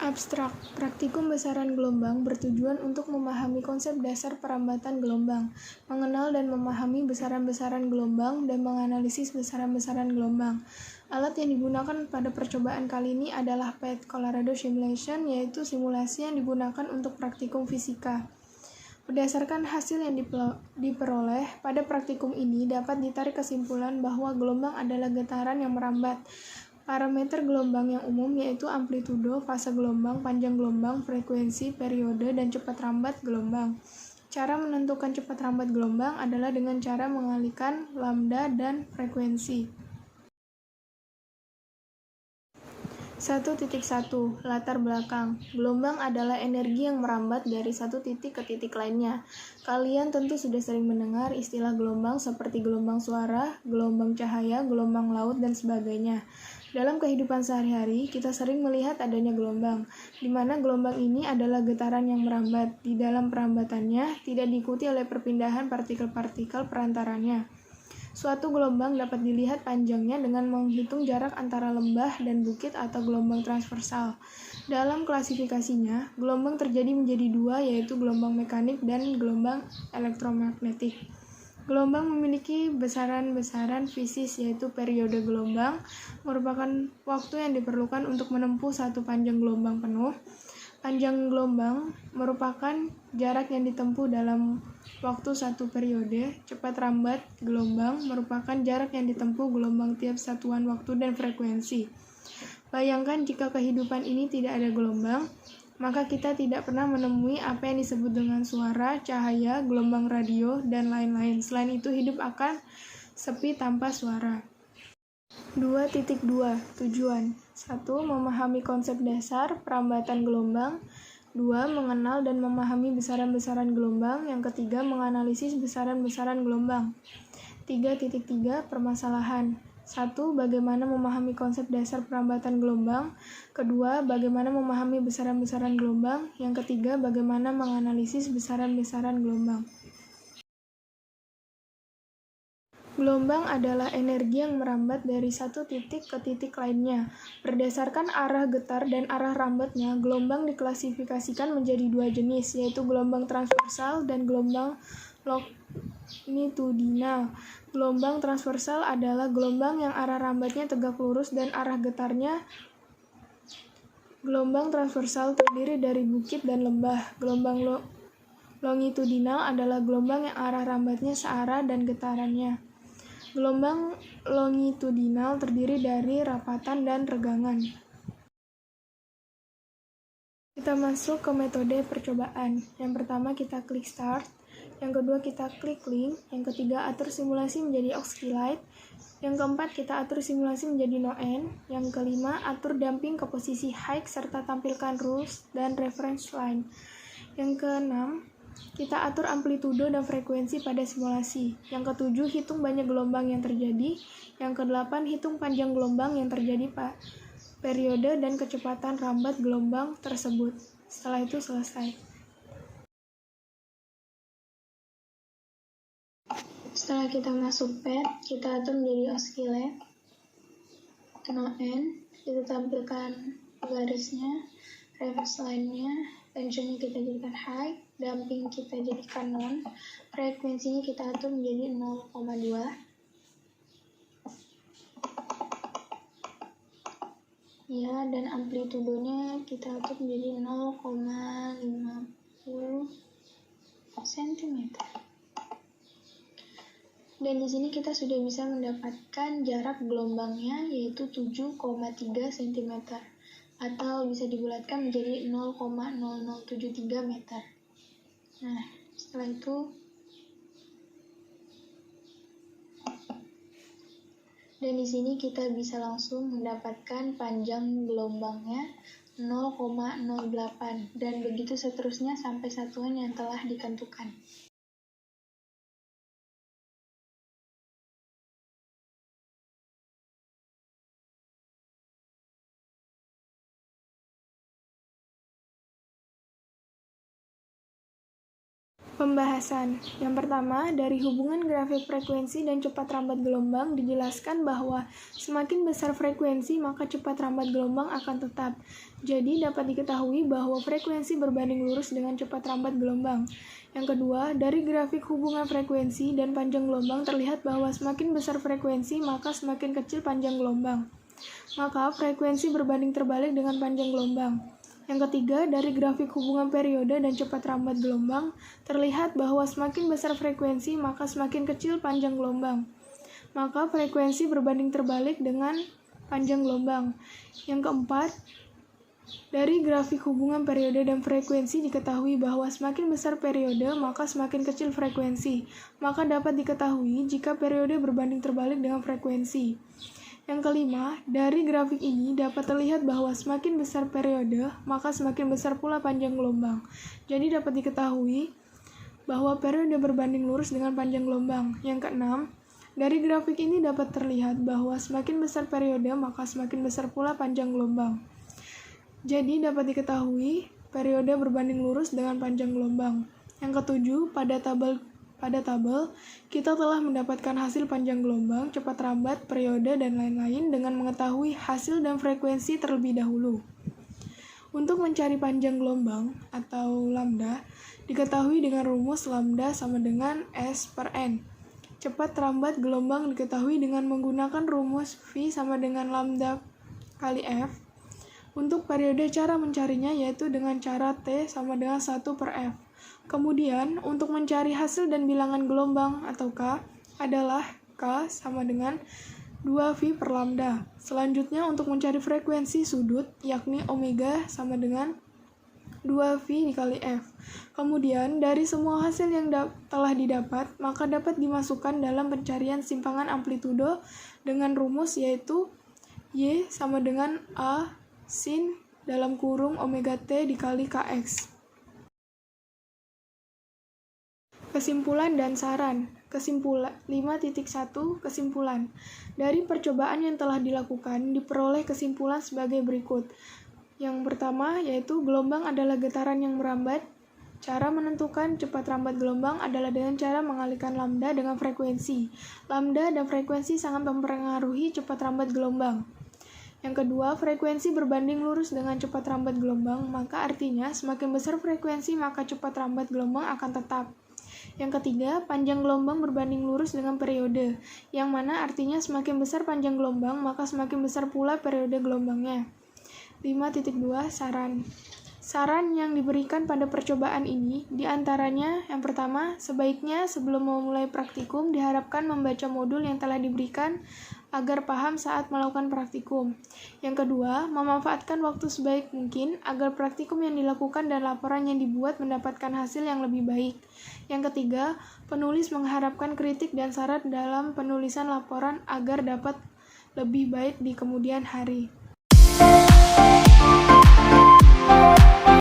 Abstrak. Praktikum besaran gelombang bertujuan untuk memahami konsep dasar perambatan gelombang, mengenal dan memahami besaran-besaran gelombang, dan menganalisis besaran-besaran gelombang. Alat yang digunakan pada percobaan kali ini adalah PET Colorado Simulation, yaitu simulasi yang digunakan untuk praktikum fisika. Berdasarkan hasil yang diperoleh pada praktikum ini dapat ditarik kesimpulan bahwa gelombang adalah getaran yang merambat. Parameter gelombang yang umum yaitu amplitudo, fase gelombang, panjang gelombang, frekuensi, periode, dan cepat rambat gelombang. Cara menentukan cepat rambat gelombang adalah dengan cara mengalihkan lambda dan frekuensi. 1.1 Latar belakang. Gelombang adalah energi yang merambat dari satu titik ke titik lainnya. Kalian tentu sudah sering mendengar istilah gelombang seperti gelombang suara, gelombang cahaya, gelombang laut, dan sebagainya. Dalam kehidupan sehari-hari, kita sering melihat adanya gelombang, di mana gelombang ini adalah getaran yang merambat. Di dalam perambatannya, tidak diikuti oleh perpindahan partikel-partikel perantaranya. Suatu gelombang dapat dilihat panjangnya dengan menghitung jarak antara lembah dan bukit atau gelombang transversal. Dalam klasifikasinya, gelombang terjadi menjadi dua, yaitu gelombang mekanik dan gelombang elektromagnetik. Gelombang memiliki besaran-besaran fisis, yaitu periode gelombang, merupakan waktu yang diperlukan untuk menempuh satu panjang gelombang penuh. Panjang gelombang merupakan jarak yang ditempuh dalam waktu satu periode. Cepat rambat gelombang merupakan jarak yang ditempuh gelombang tiap satuan waktu dan frekuensi. Bayangkan jika kehidupan ini tidak ada gelombang, maka kita tidak pernah menemui apa yang disebut dengan suara, cahaya, gelombang radio, dan lain-lain. Selain itu, hidup akan sepi tanpa suara. 2.2 Tujuan 1. Memahami konsep dasar perambatan gelombang. 2. Mengenal dan memahami besaran-besaran gelombang. Yang ketiga, menganalisis besaran-besaran gelombang. 3.3 Permasalahan. 1. Bagaimana memahami konsep dasar perambatan gelombang. Kedua, bagaimana memahami besaran-besaran gelombang. Yang ketiga, bagaimana menganalisis besaran-besaran gelombang. Gelombang adalah energi yang merambat dari satu titik ke titik lainnya. Berdasarkan arah getar dan arah rambatnya, gelombang diklasifikasikan menjadi dua jenis, yaitu gelombang transversal dan gelombang longitudinal. Gelombang transversal adalah gelombang yang arah rambatnya tegak lurus dan arah getarnya. Gelombang transversal terdiri dari bukit dan lembah. Gelombang longitudinal adalah gelombang yang arah rambatnya searah dan getarannya. Gelombang longitudinal terdiri dari rapatan dan regangan. Kita masuk ke metode percobaan. Yang pertama kita klik start, yang kedua kita klik link, yang ketiga atur simulasi menjadi Oxkilite, yang keempat kita atur simulasi menjadi no end, yang kelima atur damping ke posisi high serta tampilkan rules dan reference line. Yang keenam, kita atur amplitudo dan frekuensi pada simulasi. Yang ketujuh, hitung banyak gelombang yang terjadi. Yang kedelapan, hitung panjang gelombang yang terjadi periode dan kecepatan rambat gelombang tersebut. Setelah itu selesai. Setelah kita masuk pad, kita atur menjadi oscillate, no end, kita tampilkan garisnya, reference line-nya, tensionnya kita jadikan high, damping kita jadikan non, frekuensinya kita atur menjadi 0,2, ya, dan amplitudonya kita atur menjadi 0,50 cm. Dan di sini kita sudah bisa mendapatkan jarak gelombangnya, yaitu 7,3 cm, atau bisa dibulatkan menjadi 0,0073 meter. Nah, setelah itu dan di sini kita bisa langsung mendapatkan panjang gelombangnya 0,08 dan begitu seterusnya sampai satuan yang telah ditentukan. Pembahasan. Yang pertama, dari hubungan grafik frekuensi dan cepat rambat gelombang dijelaskan bahwa semakin besar frekuensi maka cepat rambat gelombang akan tetap. Jadi dapat diketahui bahwa frekuensi berbanding lurus dengan cepat rambat gelombang. Yang kedua, dari grafik hubungan frekuensi dan panjang gelombang terlihat bahwa semakin besar frekuensi maka semakin kecil panjang gelombang. Maka frekuensi berbanding terbalik dengan panjang gelombang. Yang ketiga, dari grafik hubungan periode dan cepat rambat gelombang, terlihat bahwa semakin besar frekuensi, maka semakin kecil panjang gelombang. Maka frekuensi berbanding terbalik dengan panjang gelombang. Yang keempat, dari grafik hubungan periode dan frekuensi diketahui bahwa semakin besar periode, maka semakin kecil frekuensi. Maka dapat diketahui jika periode berbanding terbalik dengan frekuensi. Yang kelima, dari grafik ini dapat terlihat bahwa semakin besar periode, maka semakin besar pula panjang gelombang. Jadi dapat diketahui bahwa periode berbanding lurus dengan panjang gelombang. Yang keenam, dari grafik ini dapat terlihat bahwa semakin besar periode, maka semakin besar pula panjang gelombang. Jadi dapat diketahui periode berbanding lurus dengan panjang gelombang. Yang ketujuh, pada tabel kita telah mendapatkan hasil panjang gelombang, cepat rambat, periode, dan lain-lain dengan mengetahui hasil dan frekuensi terlebih dahulu. Untuk mencari panjang gelombang atau lambda, diketahui dengan rumus lambda sama dengan S per N. Cepat rambat gelombang diketahui dengan menggunakan rumus V sama dengan lambda kali F. Untuk periode cara mencarinya yaitu dengan cara T sama dengan 1 per F. Kemudian, untuk mencari hasil dan bilangan gelombang atau K adalah K sama dengan 2V per lambda. Selanjutnya, untuk mencari frekuensi sudut, yakni omega sama dengan 2V dikali F. Kemudian, dari semua hasil yang telah didapat, maka dapat dimasukkan dalam pencarian simpangan amplitudo dengan rumus yaitu Y sama dengan A sin dalam kurung omega T dikali Kx. Kesimpulan dan saran. Kesimpulan 5.1 Kesimpulan. Dari percobaan yang telah dilakukan, diperoleh kesimpulan sebagai berikut. Yang pertama yaitu gelombang adalah getaran yang merambat. Cara menentukan cepat rambat gelombang adalah dengan cara mengalihkan lambda dengan frekuensi. Lambda dan frekuensi sangat mempengaruhi cepat rambat gelombang. Yang kedua, frekuensi berbanding lurus dengan cepat rambat gelombang, maka artinya semakin besar frekuensi maka cepat rambat gelombang akan tetap. Yang ketiga, panjang gelombang berbanding lurus dengan periode, yang mana artinya semakin besar panjang gelombang, maka semakin besar pula periode gelombangnya. 5.2 Saran. Saran yang diberikan pada percobaan ini, diantaranya yang pertama, sebaiknya sebelum memulai praktikum diharapkan membaca modul yang telah diberikan agar paham saat melakukan praktikum. Yang kedua, memanfaatkan waktu sebaik mungkin agar praktikum yang dilakukan dan laporan yang dibuat mendapatkan hasil yang lebih baik. Yang ketiga, penulis mengharapkan kritik dan saran dalam penulisan laporan agar dapat lebih baik di kemudian hari.